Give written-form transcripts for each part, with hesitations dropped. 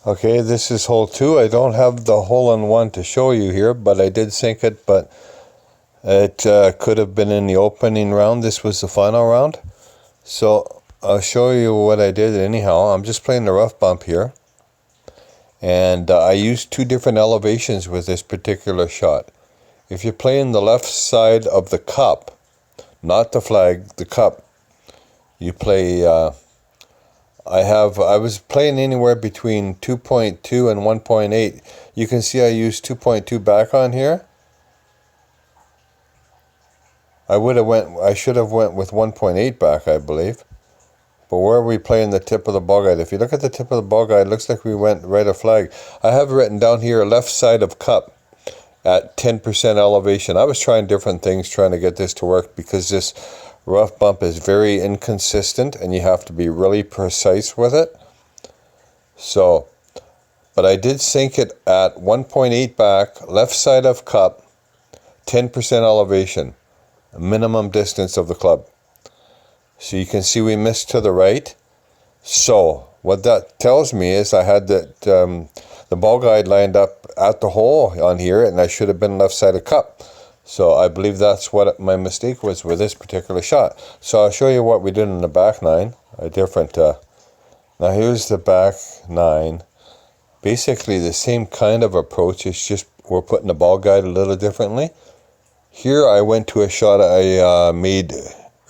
Okay, this is hole 2. I don't have the hole-in-one to show you here, but I did sink it, but it could have been in the opening round. This was the final round. So I'll show you what I did anyhow. I'm just playing the rough bump here. And I used 2 different elevations with this particular shot. If you're playing the left side of the cup, not the flag, the cup, you play... I was playing anywhere between 2.2 and 1.8. You can see I used 2.2 back on here. I should have went with 1.8 back, I believe. But where are we playing the tip of the ball guide? If you look at the tip of the ball guide, it looks like we went right of flag. I have written down here left side of cup at 10% elevation. I was trying different things trying to get this to work because this rough bump is very inconsistent and you have to be really precise with it. So, but I did sink it at 1.8 back, left side of cup, 10% elevation, minimum distance of the club. So you can see we missed to the right. So what that tells me is I had that the ball guide lined up at the hole on here, and I should have been left side of cup. So I believe that's what my mistake was with this particular shot. So I'll show you what we did in the back 9. A different. Now here's the back 9. Basically the same kind of approach. It's just we're putting the ball guide a little differently. Here I went to a shot I made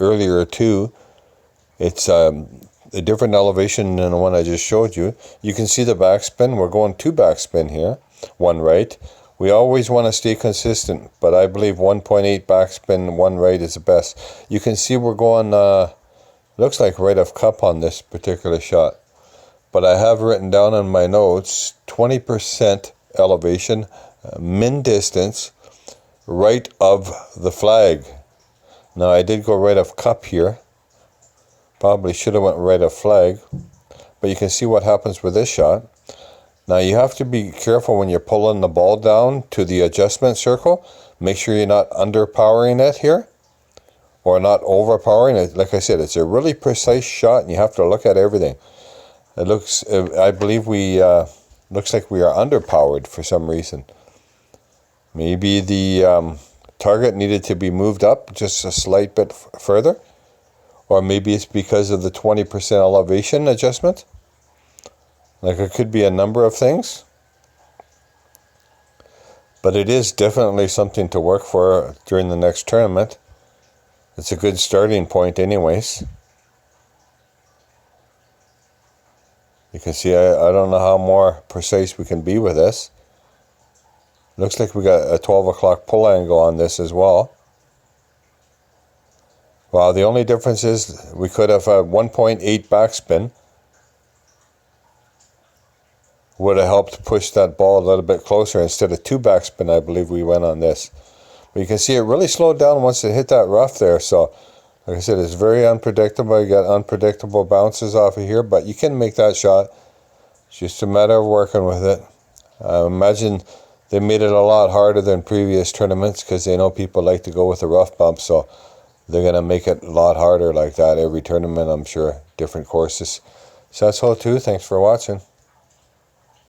earlier too. It's a different elevation than the one I just showed you. You can see the backspin. We're going 2 backspin here. 1 right. We always want to stay consistent, but I believe 1.8 backspin, 1 right is the best. You can see we're going, looks like right of cup on this particular shot. But I have written down in my notes, 20% elevation, min distance, right of the flag. Now I did go right of cup here. Probably should have went right of flag. But you can see what happens with this shot. Now you have to be careful when you're pulling the ball down to the adjustment circle. Make sure you're not underpowering it here or not overpowering it. Like I said, it's a really precise shot and you have to look at everything. It looks, I believe looks like we are underpowered for some reason. Maybe the target needed to be moved up just a slight bit further. Or maybe it's because of the 20% elevation adjustment. Like it could be a number of things. But it is definitely something to work for during the next tournament. It's a good starting point anyways. You can see I don't know how more precise we can be with this. Looks like we got a 12 o'clock pull angle on this as well. Well, the only difference is we could have a 1.8 backspin. Would have helped push that ball a little bit closer instead of 2 backspin. I believe we went on this. But you can see it really slowed down once it hit that rough there. So, like I said, it's very unpredictable. You got unpredictable bounces off of here, but you can make that shot. It's just a matter of working with it. Imagine they made it a lot harder than previous tournaments because they know people like to go with the rough bump. So they're going to make it a lot harder like that every tournament, I'm sure. Different courses. So that's all too. Thanks for watching.